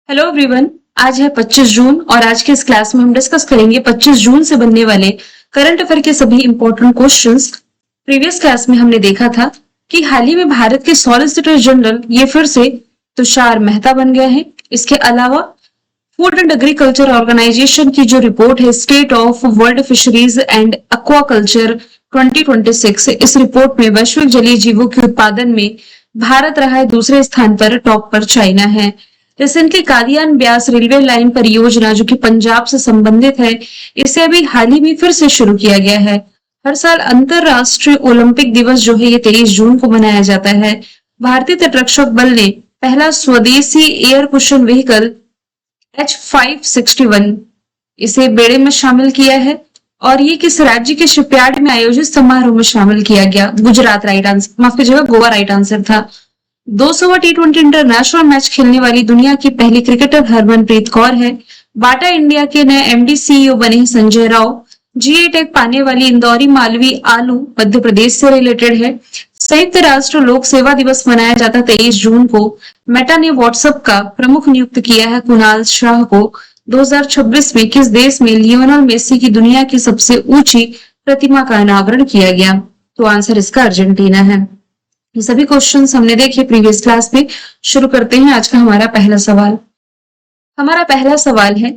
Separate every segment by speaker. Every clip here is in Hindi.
Speaker 1: Hello everyone. आज है 25 जून और आज के इस क्लास में हम डिस्कस करेंगे 25 जून से बनने वाले करंट अफेयर के सभी इंपॉर्टेंट क्वेश्चंस। प्रीवियस क्लास में हमने देखा था कि हाल ही में भारत के सॉलिसिटर जनरल ये फिर से तुषार मेहता बन गए हैं। इसके अलावा फूड एंड एग्रीकल्चर ऑर्गेनाइजेशन की जो रिपोर्ट है state of world fisheries and aquaculture 2026, इस रिपोर्ट में वैश्विक जलीय जीवों के उत्पादन में भारत रहा है दूसरे स्थान पर, टॉप पर चाइना है। Recently Qadian Beas railway line परियोजना जो कि पंजाब से संबंधित है, इसे अभी हाल ही में फिर से शुरू किया गया है। हर साल अंतरराष्ट्रीय ओलंपिक दिवस जो है ये 23 जून को मनाया जाता है। भारतीय तटरक्षक बल ने पहला स्वदेशी एयर कुशन व्हीकल H561 इसे बेड़े में शामिल किया है और ये किस राज्य के शिपयार्ड में आयोजित समारोह में शामिल किया गया? गुजरात राइट आंसर, माफ कीजिएगा, गोवा राइट आंसर था। 200वां टी20 इंटरनेशनल मैच खेलने वाली दुनिया की पहली क्रिकेटर हरमनप्रीत कौर है। बाटा इंडिया के नए एमडी सीईओ बने हैं संजय राव। जीआई टैग पाने वाली इंदौरी मालवी आलू मध्य प्रदेश से रिलेटेड है। संयुक्त राष्ट्र लोक सेवा दिवस मनाया जाता 23 जून को। मेटा ने व्हाट्सएप का प्रमुख नियुक्त किया है कुणाल शाह को। 2026 में किस देश में लियोनेल मेसी की दुनिया की सबसे ऊंची प्रतिमा का अनावरण किया गया? तो आंसर इसका अर्जेंटीना है। ये सभी क्वेश्चंस हमने देखे प्रीवियस क्लास में। शुरू करते हैं आज का हमारा पहला सवाल। हमारा पहला सवाल है,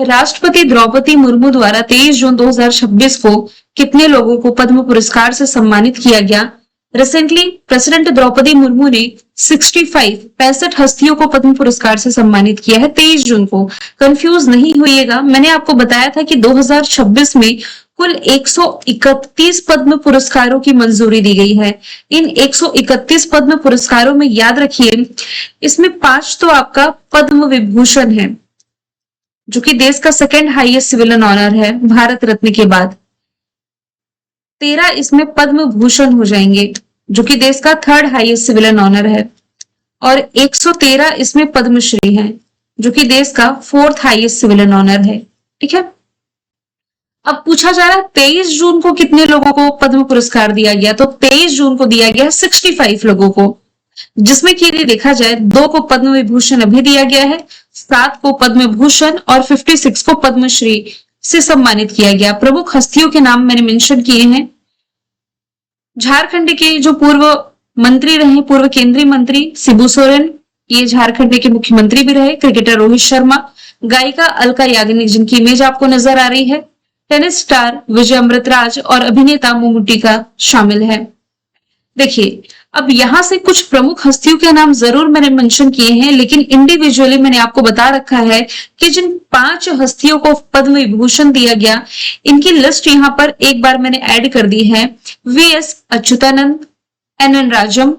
Speaker 1: राष्ट्रपति द्रौपदी मुर्मू द्वारा 23 जून 2026 को कितने लोगों को पद्म पुरस्कार से सम्मानित किया गया? रिसेंटली प्रेसिडेंट द्रौपदी मुर्मू ने 65 हस्तियों को पद्म पुरस्कार से सम्मानित किया है 23 जून को। कंफ्यूज नहीं होइएगा, मैंने आपको बताया था कि 2026 में कुल 131 पद्म पुरस्कारों की मंजूरी दी गई है। इन 131 पद्म पुरस्कारों में याद रखिए, इसमें 5 तो आपका पद्म विभूषण है जो कि देश का सेकंड हाईएस्ट सिविलियन ऑनर है भारत रत्न के बाद। 13 इसमें पद्म भूषण हो जाएंगे जो कि देश का थर्ड हाईएस्ट सिविलियन ऑनर है, और 113 इसमें पद्मश्री है जो कि देश का फोर्थ हाईएस्ट सिविलियन ऑनर है। ठीक है, अब पूछा जा रहा है 23 जून को कितने लोगों को पद्म पुरस्कार दिया गया? तो 23 जून को दिया गया 65 लोगों को, जिसमें कि यदि देखा जाए 2 को पद्म विभूषण अभी दिया गया है, 7 को पद्म भूषण और 56 को पद्मश्री से सम्मानित किया गया। प्रमुख हस्तियों के नाम मैंने मेंशन किए हैं। झारखंड के जो पूर्व मंत्री रहे, पूर्व केंद्रीय मंत्री शिबू सोरेन, ये झारखंड के मुख्यमंत्री भी रहे। क्रिकेटर रोहित शर्मा, गायिका अलका याग्निक जिनकी इमेज आपको नजर आ रही है, टेनिस स्टार विजय अमृतराज और अभिनेता मम्मूटी शामिल है। देखिए, अब यहां से कुछ प्रमुख हस्तियों के नाम जरूर मैंने मेंशन किए हैं, लेकिन इंडिविजुअली मैंने आपको बता रखा है कि जिन 5 हस्तियों को पद्म विभूषण दिया गया, इनकी लिस्ट यहां पर एक बार मैंने ऐड कर दी है। वीएस अच्युतानंद, एनएन राजम,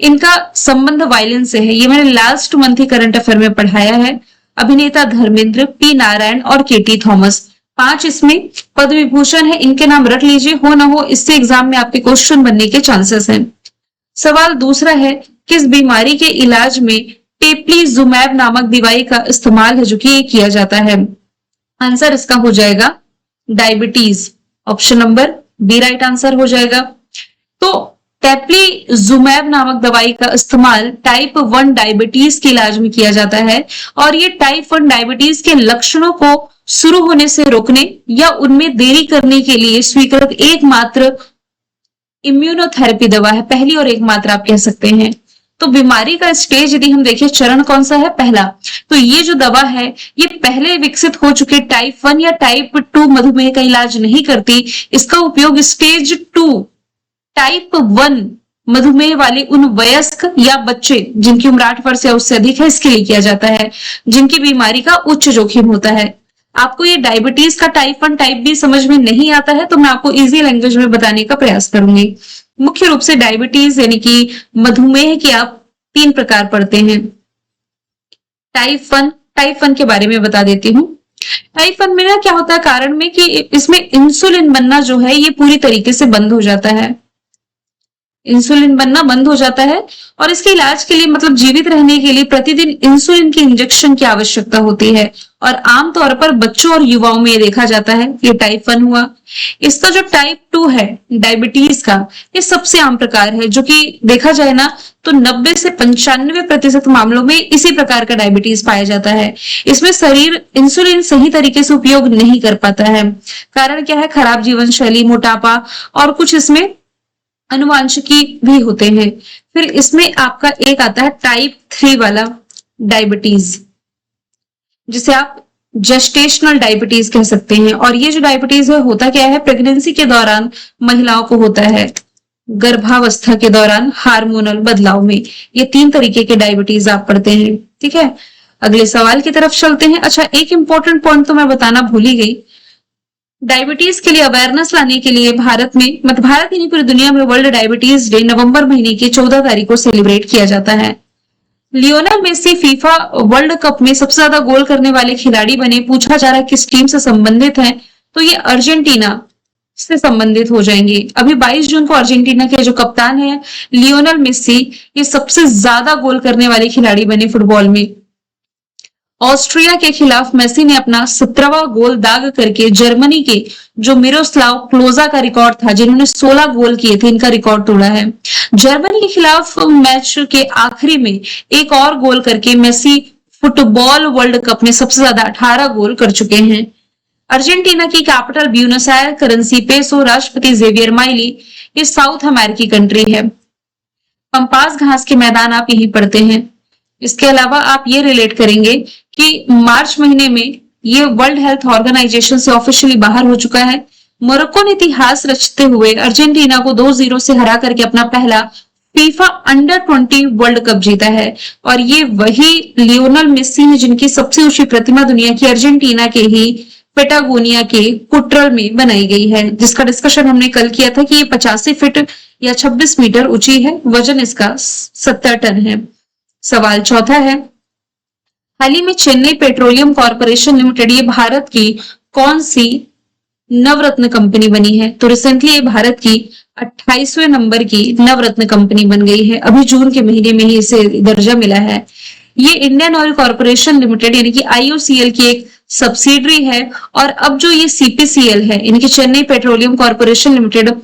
Speaker 1: इनका संबंध वायलिन से है, ये मैंने लास्ट मंथ ही करंट अफेयर में पढ़ाया है। अभिनेता धर्मेंद्र, पी नारायण और केटी थॉमस, 5 इसमें पद्म विभूषण है। इनके नाम रख लीजिए, हो ना हो इससे एग्जाम में आपके क्वेश्चन बनने के चांसेस हैं। सवाल दूसरा है, किस बीमारी के इलाज में टेप्लीजुमैब नामक दवाई का इस्तेमाल है जो कि किया जाता है? आंसर इसका हो जाएगा diabetes. Option number B right answer हो जाएगा। तो टेप्लीजुमैब नामक दवाई का इस्तेमाल टाइप 1 डायबिटीज के इलाज में किया जाता है, और ये टाइप 1 डायबिटीज के लक्षणों को शुरू होने से रोकने या उनमें देरी करने के लिए स्वीकृत एकमात्र इम्यूनोथेरेपी दवा है, पहली और एकमात्र आप कह सकते हैं। तो बीमारी का स्टेज यदि हम देखें, चरण कौन सा है? पहला। तो ये जो दवा है ये पहले विकसित हो चुके टाइप 1 या टाइप 2 मधुमेह का इलाज नहीं करती। इसका उपयोग स्टेज 2 टाइप 1 मधुमेह वाले उन वयस्क या बच्चे जिनकी उम्र 8 वर्ष या उससे अधिक है, इसके लिए किया जाता है, जिनकी बीमारी का उच्च जोखिम होता है। आपको ये डायबिटीज का टाइप 1 टाइप बी समझ में नहीं आता है तो मैं आपको इजी लैंग्वेज में बताने का प्रयास करूंगी। मुख्य रूप से डायबिटीज यानी कि मधुमेह के आप 3 प्रकार पढ़ते हैं। टाइप 1 के बारे में बता देती हूँ। टाइप 1 में ना क्या होता है कारण में कि इसमें इंसुलिन बनना जो है ये पूरी तरीके से बंद हो जाता है। इंसुलिन बनना बंद हो जाता है और इसके इलाज के लिए मतलब जीवित रहने के लिए प्रतिदिन इंसुलिन के इंजेक्शन की आवश्यकता होती है और आमतौर पर बच्चों और युवाओं में ये देखा जाता है। ये टाइप 1 हुआ। इसका जो टाइप 2 है डायबिटीज का, ये सबसे आम प्रकार है जो कि देखा जाए ना तो 90 से 95% मामलों में इसी प्रकार का डायबिटीज पाया जाता है। इसमें शरीर इंसुलिन सही तरीके से उपयोग नहीं कर पाता है। कारण क्या है? खराब जीवन शैली, मोटापा और कुछ इसमें अनुवांशिकी भी होते हैं। फिर इसमें आपका एक आता है टाइप 3 वाला डायबिटीज, जिसे आप जेस्टेशनल डायबिटीज कह सकते हैं। और ये जो डायबिटीज है होता क्या है? प्रेगनेंसी के दौरान महिलाओं को होता है, गर्भावस्था के दौरान हार्मोनल बदलाव में। ये 3 तरीके के डायबिटीज आप पढ़ते हैं। ठीक है, अगले सवाल की तरफ चलते हैं। अच्छा, एक इंपॉर्टेंट पॉइंट तो मैं बताना भूल ही गई। डायबिटीज के लिए अवेयरनेस लाने के लिए भारत में, मतलब भारत ही नहीं पूरी दुनिया में, वर्ल्ड डायबिटीज डे नवंबर महीने की 14 तारीख को सेलिब्रेट किया जाता है। Lionel Messi FIFA World Cup में सबसे ज्यादा गोल करने वाले खिलाड़ी बने। पूछा जा रहा है किस टीम से संबंधित है, तो ये अर्जेंटीना से संबंधित हो जाएंगे। अभी 22 जून को अर्जेंटीना के जो कप्तान है लियोनेल मेसी, ये सबसे ज्यादा गोल करने वाले खिलाड़ी बने फुटबॉल में। ऑस्ट्रिया के खिलाफ मेसी ने अपना 17वां गोल दाग करके जर्मनी के जो मिरोस्लाव क्लोजा का रिकॉर्ड था, जिन्होंने 16 गोल किए थे, इनका रिकॉर्ड तोड़ा है। जर्मनी के खिलाफ मैच के आखिरी में एक और गोल करके मेसी फुटबॉल वर्ल्ड कप में सबसे ज्यादा 18 गोल कर चुके हैं। अर्जेंटीना की capital Buenos Aires, currency peso, राष्ट्रपति जेवियर माइली। ये साउथ अमेरिकी कंट्री है। पंपास घास के मैदान आप यही पढ़ते हैं। इसके अलावा आप ये रिलेट करेंगे कि मार्च महीने में ये वर्ल्ड हेल्थ ऑर्गेनाइजेशन से ऑफिशियली बाहर हो चुका है। मोरक्को ने इतिहास रचते हुए अर्जेंटीना को 2-0 से हरा करके अपना पहला फीफा अंडर 20 वर्ल्ड कप जीता है। और ये वही लियोनेल मेसी है जिनकी सबसे ऊंची प्रतिमा दुनिया की अर्जेंटीना के ही पेटागोनिया के कुट्रल में बनाई गई है, जिसका डिस्कशन हमने कल किया था कि ये 85 फीट या 26 मीटर ऊंची है। वजन इसका 70 टन है। सवाल चौथा है, हाल ही में चेन्नई पेट्रोलियम कॉर्पोरेशन लिमिटेड, ये भारत की कौन सी नवरत्न कंपनी बनी है? तो रिसेंटली ये भारत की 28वें नंबर की नवरत्न कंपनी बन गई है। अभी जून के महीने में ही इसे दर्जा मिला है। ये इंडियन ऑयल कॉर्पोरेशन लिमिटेड यानी कि आईओसीएल की एक सब्सिडरी है। और अब जो ये सीपीसीएल है, इनकी चेन्नई पेट्रोलियम कॉर्पोरेशन लिमिटेड,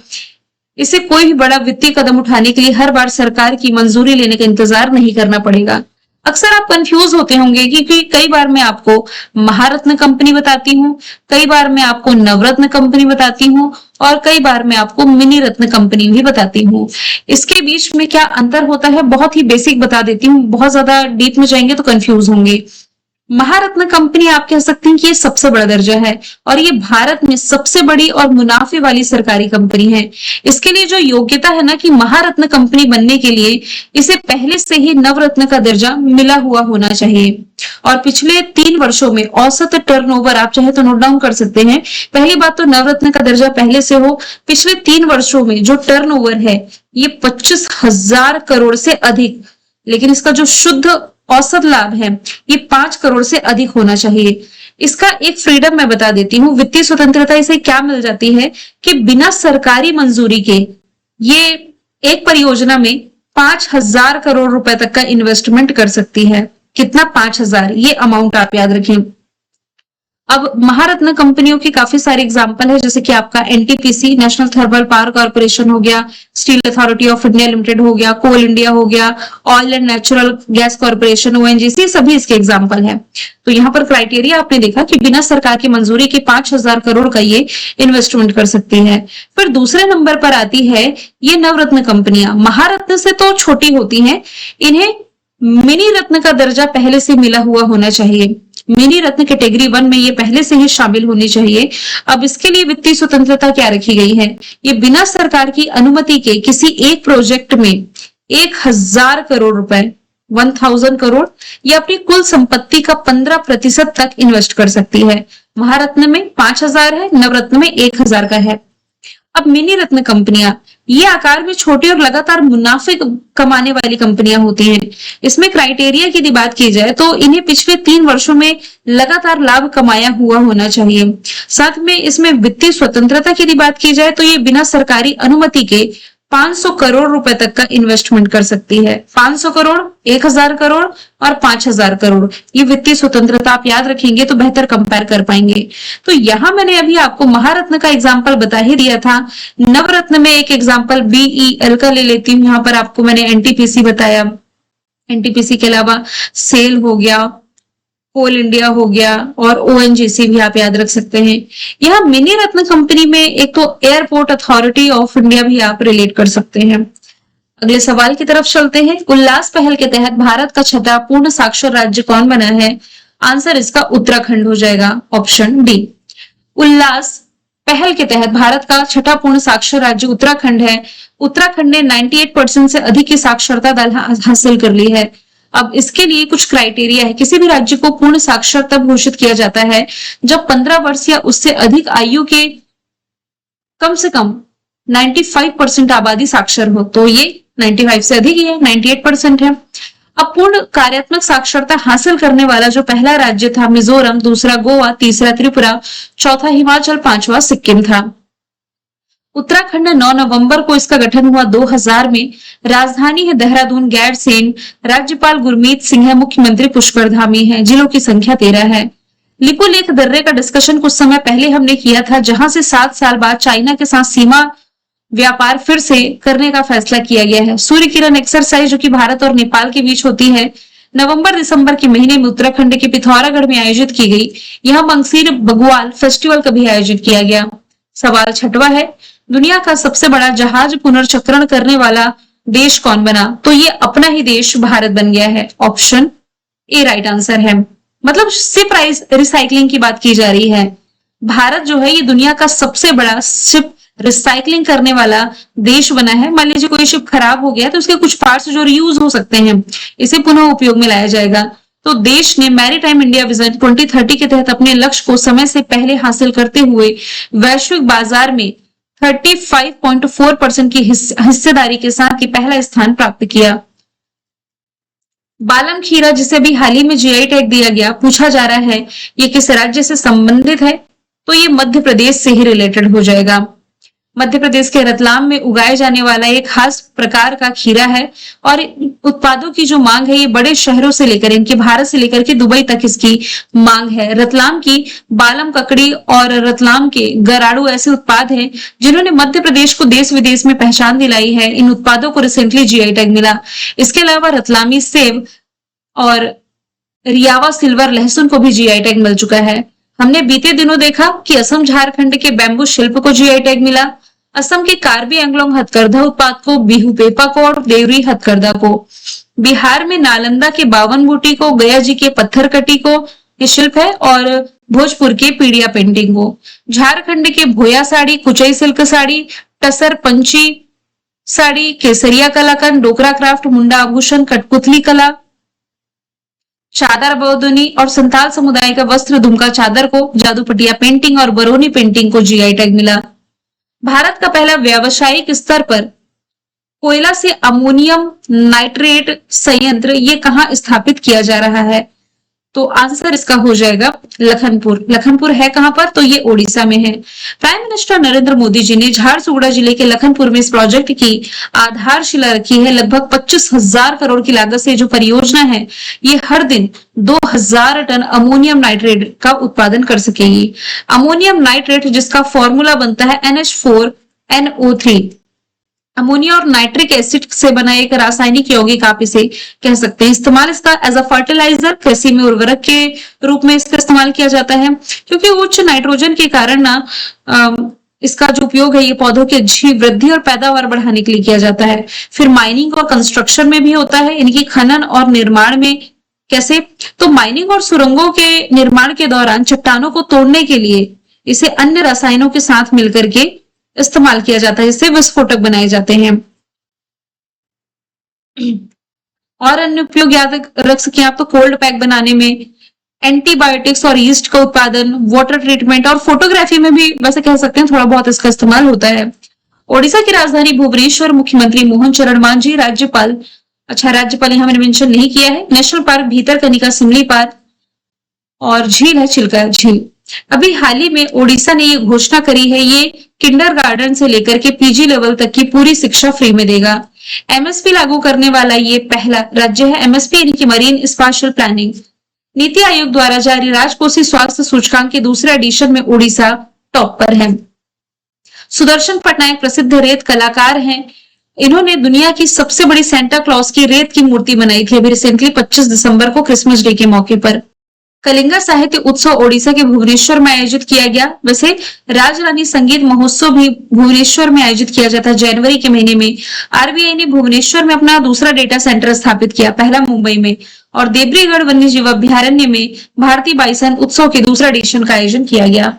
Speaker 1: इसे कोई भी बड़ा वित्तीय कदम उठाने के लिए हर बार सरकार की मंजूरी लेने का इंतजार नहीं करना पड़ेगा। अक्सर आप कंफ्यूज होते होंगे क्योंकि कई बार मैं आपको महारत्न कंपनी बताती हूँ, कई बार मैं आपको नवरत्न कंपनी बताती हूँ और कई बार मैं आपको मिनी रत्न कंपनी भी बताती हूँ। इसके बीच में क्या अंतर होता है बहुत ही बेसिक बता देती हूँ, बहुत ज्यादा डीप में जाएंगे तो कंफ्यूज होंगे। महारत्न कंपनी आप कह सकते हैं कि ये सबसे बड़ा दर्जा है और ये भारत में सबसे बड़ी और मुनाफे वाली सरकारी कंपनी है। इसके लिए जो योग्यता है ना कि महारत्न कंपनी बनने के लिए इसे पहले से ही नवरत्न का दर्जा मिला हुआ होना चाहिए। और पिछले 3 वर्षों में औसत टर्नओवर आप चाहे तो नोट डाउन कर सकते हैं। पहली बात तो नवरत्न का दर्जा पहले से हो। पिछले 3 वर्षों में जो टर्नओवर है ये 25,000 करोड़ से अधिक, लेकिन इसका जो शुद्ध औसत लाभ है ये 5 करोड़ से अधिक होना चाहिए। इसका एक फ्रीडम मैं बता देती हूँ, वित्तीय स्वतंत्रता इसे क्या मिल जाती है कि बिना सरकारी मंजूरी के ये एक परियोजना में 5,000 करोड़ रुपए तक का इन्वेस्टमेंट कर सकती है। कितना? 5,000। ये अमाउंट आप याद रखें। अब महारत्न कंपनियों की काफी सारे एग्जाम्पल है, जैसे कि आपका NTPC national thermal power corporation हो गया, steel authority of India limited हो गया, कोल इंडिया हो गया, oil and natural gas corporation ONGC, सभी इसके एग्जाम्पल है। तो यहाँ पर क्राइटेरिया आपने देखा कि बिना सरकार की मंजूरी के 5,000 करोड़ का ये इन्वेस्टमेंट कर सकती है। फिर दूसरे नंबर पर आती है ये नवरत्न कंपनियां। महारत्न से तो छोटी होती हैं, इन्हें मिनी रत्न का दर्जा पहले से मिला हुआ होना चाहिए। मिनी रत्न कैटेगरी 1 में ये पहले से ही शामिल होनी चाहिए। अब इसके लिए वित्तीय स्वतंत्रता क्या रखी गई है? ये बिना सरकार की अनुमति के किसी एक प्रोजेक्ट में 1,000 करोड़ रुपए 1,000 करोड़ या अपनी कुल संपत्ति का 15% तक इन्वेस्ट कर सकती है। महारत्न में 5,000 है, नवरत्न में 1,000 का है। अब मिनी रत्न कंपनियां, ये आकार में छोटी और लगातार मुनाफे कमाने वाली कंपनियां होती हैं। इसमें क्राइटेरिया की यदि बात की जाए तो इन्हें पिछले 3 वर्षों में लगातार लाभ कमाया हुआ होना चाहिए। साथ में इसमें वित्तीय स्वतंत्रता की यदि बात की जाए तो ये बिना सरकारी अनुमति के 500 करोड़ रुपए तक का इन्वेस्टमेंट कर सकती है। 500 करोड़, 1000 करोड़ और 5000 करोड़, ये वित्तीय स्वतंत्रता आप याद रखेंगे तो बेहतर कंपेयर कर पाएंगे। तो यहां मैंने अभी आपको महारत्न का एग्जांपल बता ही दिया था। नवरत्न में एक एग्जांपल बीईएल का ले लेती हूँ। यहाँ पर आपको मैंने एनटीपीसी बताया, एनटीपीसी के अलावा सेल हो गया, कोल इंडिया हो गया और ओएनजीसी भी आप याद रख सकते हैं। यहाँ मिनी रत्न कंपनी में एक तो एयरपोर्ट अथॉरिटी ऑफ इंडिया भी आप रिलेट कर सकते हैं। अगले सवाल की तरफ चलते हैं। उल्लास पहल के तहत भारत का छठा पूर्ण साक्षर राज्य कौन बना है? आंसर इसका उत्तराखंड हो जाएगा, ऑप्शन डी। उल्लास पहल के तहत भारत का छठा पूर्ण साक्षर राज्य उत्तराखंड है। उत्तराखंड ने 98% से अधिक की साक्षरता दर हासिल कर ली है। अब इसके लिए कुछ क्राइटेरिया है। किसी भी राज्य को पूर्ण साक्षर तब घोषित किया जाता है जब 15 वर्ष या उससे अधिक आयु के कम से कम 95% आबादी साक्षर हो। तो ये 95 से अधिक ही है, 98% है। अब पूर्ण कार्यात्मक साक्षरता हासिल करने वाला जो पहला राज्य था मिजोरम, दूसरा गोवा, तीसरा त्रिपुरा, चौथा हिमाचल, पांचवा सिक्किम था। उत्तराखंड 9 नवंबर को इसका गठन हुआ 2000 में। राजधानी है देहरादून, गैरसैंण, राज्यपाल गुरमीत सिंह है, मुख्यमंत्री पुष्कर धामी है, जिलों की संख्या 13 है। लिपुलेख दर्रे का डिस्कशन कुछ समय पहले हमने किया था, जहां से 7 साल बाद चाइना के साथ सीमा व्यापार फिर से करने का फैसला किया गया है। सूर्य किरण एक्सरसाइज जो कि भारत और नेपाल के बीच होती है, नवंबर दिसंबर के महीने में उत्तराखंड के पिथौरागढ़ में आयोजित की गई। यहाँ मंगसीर बग्वाल फेस्टिवल कभी आयोजित किया गया। सवाल छठवा है, दुनिया का सबसे बड़ा जहाज पुनर्चक्रण करने वाला देश कौन बना? तो ये अपना ही देश भारत बन गया है, ऑप्शन ए राइट आंसर है। मतलब शिप रिसाइकलिंग की बात की जा रही है। भारत जो है ये दुनिया का सबसे बड़ा शिप रिसाइकलिंग करने वाला देश बना है। मान लीजिए कोई शिप खराब हो गया तो उसके कुछ पार्ट्स जो रीयूज हो सकते हैं, इसे पुनः उपयोग में लाया जाएगा। तो देश ने मैरीटाइम इंडिया विजन 2030 के तहत अपने लक्ष्य को समय से पहले हासिल करते हुए वैश्विक बाजार में 35.4% की हिस्सेदारी के साथ ही पहला स्थान प्राप्त किया। बालम खीरा जिसे अभी हाल ही में जीआई टैग दिया गया, पूछा जा रहा है ये किस राज्य से संबंधित है? तो ये मध्य प्रदेश से ही रिलेटेड हो जाएगा। मध्य प्रदेश के रतलाम में उगाए जाने वाला एक खास प्रकार का खीरा है और उत्पादों की जो मांग है ये बड़े शहरों से लेकर इनके भारत से लेकर के दुबई तक इसकी मांग है। रतलाम की बालम ककड़ी और रतलाम के गराड़ू ऐसे उत्पाद हैं जिन्होंने मध्य प्रदेश को देश विदेश में पहचान दिलाई है। इन उत्पादों को रिसेंटली जीआई टैग मिला। इसके अलावा रतलामी सेब और रियावा सिल्वर लहसुन को भी जीआई टैग मिल चुका है। हमने बीते दिनों देखा कि असम झारखंड के बैम्बू शिल्प को जीआई टैग मिला। असम के कार्बी एंगलोंग हथकरघा उत्पाद को, बिहू पेपा को और देवरी हथकरघा को। बिहार में नालंदा के 52 बूटी को, गया जी के पत्थर कटी को ये शिल्प है और भोजपुर के पीड़िया पेंटिंग को। झारखंड के भोया साड़ी, कुचई सिल्क साड़ी, टसर पंची साड़ी, केसरिया कलाकंद, डोकरा क्राफ्ट, मुंडा आभूषण, कठपुतली कला, चादर बौद्धनी और संताल समुदाय का वस्त्र दुमका चादर को, जादूपटिया पेंटिंग और बरौनी पेंटिंग को जीआई टैग मिला। भारत का पहला व्यावसायिक स्तर पर कोयला से अमोनियम नाइट्रेट संयंत्र ये कहां स्थापित किया जा रहा है? तो आंसर इसका हो जाएगा लखनपुर। लखनपुर है कहां पर? तो ये ओडिशा में है। प्राइम मिनिस्टर नरेंद्र मोदी जी ने झारसुगुड़ा जिले के लखनपुर में इस प्रोजेक्ट की आधारशिला रखी है। लगभग 25,000 करोड़ की लागत से जो परियोजना है ये हर दिन 2000 टन अमोनियम नाइट्रेट का उत्पादन कर सकेगी। अमोनियम नाइट्रेट जिसका फॉर्मूला बनता है NH4NO3, अमोनिया और नाइट्रिक एसिड से बना एक रासायनिक यौगिक आप इसे कह सकते हैं। इस्तेमाल इसका एज अ फर्टिलाइजर, कृषि में उर्वरक के रूप में इसका इस्तेमाल किया जाता है, क्योंकि उच्च नाइट्रोजन के कारण ना इसका जो उपयोग है ये पौधों के जीव वृद्धि और पैदावार बढ़ाने के लिए किया जाता है। फिर माइनिंग और कंस्ट्रक्शन में भी होता है, इनकी खनन और निर्माण में। कैसे? तो माइनिंग और सुरंगों के निर्माण के दौरान चट्टानों को तोड़ने के लिए इसे अन्य रसायनों के साथ मिलकर के इस्तेमाल किया जाता है, जिससे विस्फोटक बनाए जाते हैं। और अन्य उपयोग याद रख सके आप तो कोल्ड पैक बनाने में, एंटीबायोटिक्स और यीस्ट का उत्पादन, वाटर ट्रीटमेंट और फोटोग्राफी में भी वैसे कह सकते हैं थोड़ा बहुत इसका इस्तेमाल होता है। ओडिशा की राजधानी भुवनेश्वर, मुख्यमंत्री मोहन चरण मांझी, राज्यपाल, अच्छा राज्यपाल यहाँ मैंने मेंशन नहीं किया है। National park Bhitarkanika Simli park और झील है चिल्का झील। अभी हाल ही में ओडिशा ने ये घोषणा करी है, ये किंडरगार्टन से लेकर के पीजी लेवल तक की पूरी शिक्षा फ्री में देगा। एमएसपी लागू करने वाला ये पहला राज्य है। एमएसपी यानी कि marine spatial planning. NITI Aayog द्वारा जारी राजकोषीय स्वास्थ्य सूचकांक के दूसरे एडिशन में ओडिशा टॉप पर है। सुदर्शन पटनायक प्रसिद्ध रेत कलाकार हैं। इन्होंने दुनिया की सबसे बड़ी सेंटा क्लॉज की रेत की मूर्ति बनाई थी अभी रिसेंटली 25 दिसंबर को क्रिसमस डे के मौके पर। कलिंगा साहित्य उत्सव ओडिशा के भुवनेश्वर में आयोजित किया गया। वैसे राजरानी संगीत महोत्सव भी भुवनेश्वर में आयोजित किया जाता है जनवरी के महीने में। आरबीआई ने भुवनेश्वर में अपना दूसरा डेटा सेंटर स्थापित किया, पहला मुंबई में, और देब्रीगढ़ वन्यजीव अभ्यारण्य में भारतीय बाइसन उत्सव के दूसरा एडिशन का आयोजन किया गया।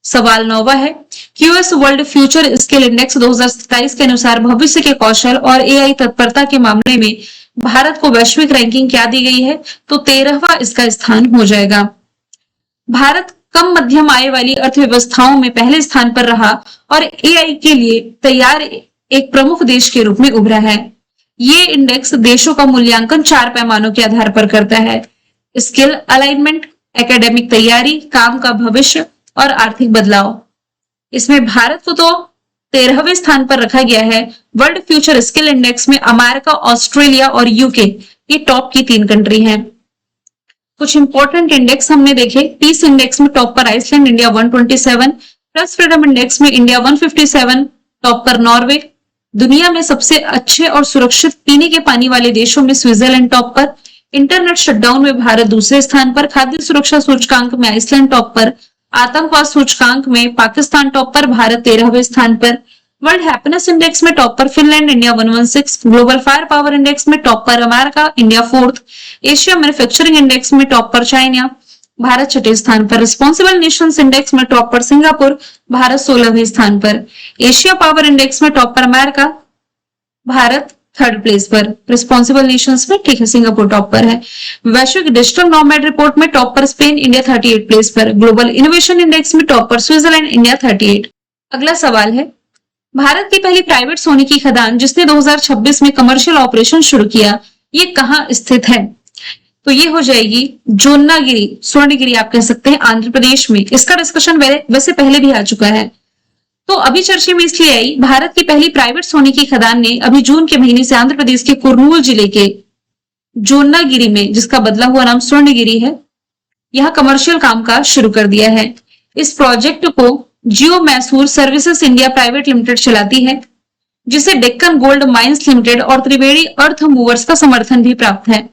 Speaker 1: सवाल 9वां है, QS world future skill index 2027 के अनुसार भविष्य के कौशल और एआई तत्परता के मामले में भारत को वैश्विक रैंकिंग क्या दी गई है? तो 13वां इसका स्थान हो जाएगा। भारत कम मध्यम आय वाली अर्थव्यवस्थाओं में पहले स्थान पर रहा और एआई के लिए तैयार एक प्रमुख देश के रूप में उभरा है। ये इंडेक्स देशों का मूल्यांकन 4 पैमानों के आधार पर करता है: स्किल अलाइनमेंट, एकेडमिक तैयारी, काम का भविष्य और आर्थिक बदलाव। इसमें भारत को तो 13वें स्थान पर रखा गया है। वर्ल्ड फ्यूचर स्किल इंडेक्स में अमेरिका, ऑस्ट्रेलिया और यूके ये टॉप की 3 कंट्री हैं। कुछ इंपॉर्टेंट इंडेक्स हमने देखे। पीस इंडेक्स में टॉप पर Iceland, India 127। Press freedom index में इंडिया 157, टॉप पर नॉर्वे। दुनिया में सबसे अच्छे और सुरक्षित पीने के पानी वाले देशों में स्विट्जरलैंड टॉप पर। इंटरनेट शटडाउन में भारत दूसरे स्थान पर। खाद्य सुरक्षा सूचकांक में आइसलैंड टॉप पर। आतंकवाद सूचकांक में पाकिस्तान टॉप पर, भारत 13वें स्थान पर। वर्ल्ड हैप्पीनेस इंडेक्स में टॉप पर Finland, India 116। Global fire power index में टॉप पर America, India 4th। Asia manufacturing index में टॉप पर चाइना, भारत 6ठे स्थान पर। रिस्पॉन्सिबल नेशंस इंडेक्स में टॉप पर सिंगापुर, भारत 16वें स्थान पर। एशिया पावर इंडेक्स में टॉप पर अमेरिका, भारत 3rd प्लेस पर। रिस्पॉन्सिबल नेशंस में ठीक है सिंगापुर टॉप पर है। वैश्विक डिजिटल नॉमैड रिपोर्ट में टॉप पर स्पेन, इंडिया 38 प्लेस पर। ग्लोबल इनोवेशन इंडेक्स में टॉप पर स्विट्जरलैंड, इंडिया 38। अगला सवाल है, भारत की पहली प्राइवेट सोने की खदान जिसने 2026 में कमर्शियल ऑपरेशन शुरू किया, ये कहाँ स्थित है? तो ये हो जाएगी जोन्नागिरी, स्वर्णगिरी आप कह सकते हैं, आंध्र प्रदेश में। इसका डिस्कशन वैसे पहले भी आ चुका है। तो अभी चर्चा में इसलिए आई, भारत की पहली प्राइवेट सोने की खदान ने अभी जून के महीने से आंध्र प्रदेश के कुर्नूल जिले के जोन्नागिरी में, जिसका बदला हुआ नाम स्वर्णगिरी है, यहां कमर्शियल कामकाज शुरू कर दिया है। इस प्रोजेक्ट को Geo Mysore services India private limited चलाती है, जिसे डेक्कन गोल्ड माइंस लिमिटेड और त्रिवेणी अर्थ मूवर्स का समर्थन भी प्राप्त है।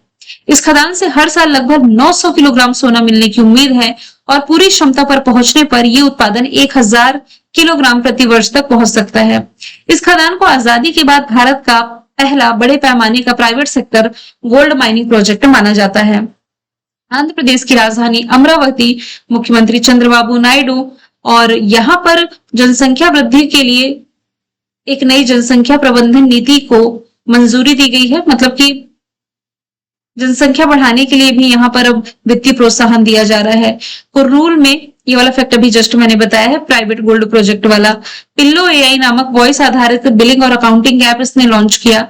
Speaker 1: इस खदान से हर साल लगभग 900 किलोग्राम सोना मिलने की उम्मीद है और पूरी क्षमता पर पहुंचने पर यह उत्पादन 1000 किलोग्राम प्रति वर्ष तक पहुंच सकता है। इस खदान को आजादी के बाद भारत का पहला बड़े पैमाने का private sector gold mining project माना जाता है। आंध्र प्रदेश की राजधानी अमरावती, मुख्यमंत्री चंद्रबाबू नायडू, और यहाँ पर जनसंख्या वृद्धि के लिए एक नई जनसंख्या प्रबंधन नीति को मंजूरी दी गई है। मतलब कि जनसंख्या बढ़ाने के लिए भी यहाँ पर अब वित्तीय प्रोत्साहन दिया जा रहा है। कुर्नूल में ये वाला फैक्ट अभी जस्ट मैंने बताया है, प्राइवेट गोल्ड प्रोजेक्ट वाला। पिल्लो एआई नामक वॉइस आधारित बिलिंग और अकाउंटिंग ऐप इसने लॉन्च किया।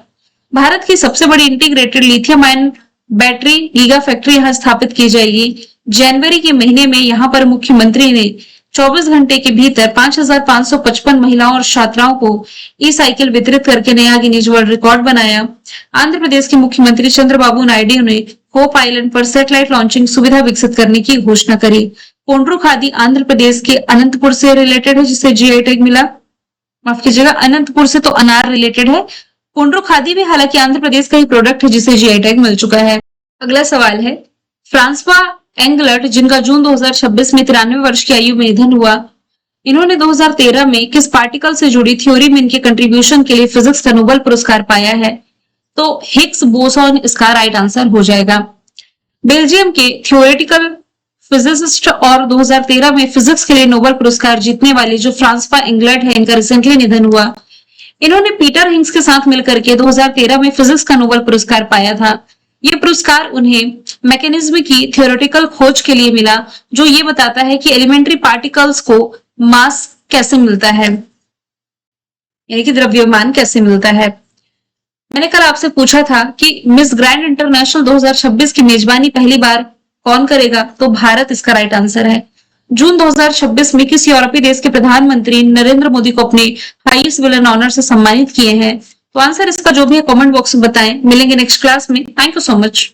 Speaker 1: भारत की सबसे बड़ी integrated lithium ion battery giga factory यहाँ स्थापित की जाएगी। जनवरी के महीने में यहाँ पर मुख्यमंत्री ने 24 घंटे के भीतर 5555 महिलाओं और छात्राओं को ई साइकिल वितरित करके नया गिनीज वर्ल्ड रिकॉर्ड बनाया। आंध्र प्रदेश के मुख्यमंत्री चंद्रबाबू नायडू ने होप आइलैंड पर सैटेलाइट लॉन्चिंग सुविधा विकसित करने की घोषणा करी। कोंड्रू खादी आंध्र प्रदेश के अनंतपुर से रिलेटेड है, जिसे जीआई टैग मिला। माफ कीजिएगा, अनंतपुर से तो अनार रिलेटेड है। कोंड्रू खादी भी हालांकि आंध्र प्रदेश का ही प्रोडक्ट है, जिसे जीआई टैग मिल चुका है। अगला सवाल है, फ्रांसवा एंगलर्ट, जिनका जून 2026 में 93 वर्ष की आयु में निधन हुआ, इन्होंने 2013 में किस पार्टिकल से जुड़ी थ्योरी में इनके कंट्रीब्यूशन के लिए फिजिक्स का नोबेल पुरस्कार पाया है? तो हिग्स बोसॉन इसका राइट आंसर हो जाएगा। बेल्जियम के थ्योरेटिकल फिजिसिस्ट और 2013 में फिजिक्स के लिए नोबेल पुरस्कार जीतने वाले जो फ्रांसवा एंगलर्ट है, इनका रिसेंटली निधन हुआ। इन्होंने पीटर हिग्स के साथ मिलकर के 2013 में फिजिक्स का नोबेल पुरस्कार पाया था। ये पुरस्कार उन्हें मैकेनिज्म की थ्योरेटिकल खोज के लिए मिला, जो ये बताता है कि एलिमेंट्री पार्टिकल्स को मास कैसे मिलता है, यानी कि द्रव्यमान कैसे मिलता है। मैंने कल आपसे पूछा था कि मिस ग्रैंड इंटरनेशनल 2026 की मेजबानी पहली बार कौन करेगा? तो भारत इसका राइट आंसर है। जून 2026 में किस यूरोपीय देश के प्रधानमंत्री नरेंद्र मोदी को अपने हाईएस्ट सिविलियन ऑनर से सम्मानित किए हैं? तो आंसर इसका जो भी है कमेंट बॉक्स में बताएं। मिलेंगे नेक्स्ट क्लास में। Thank you so much.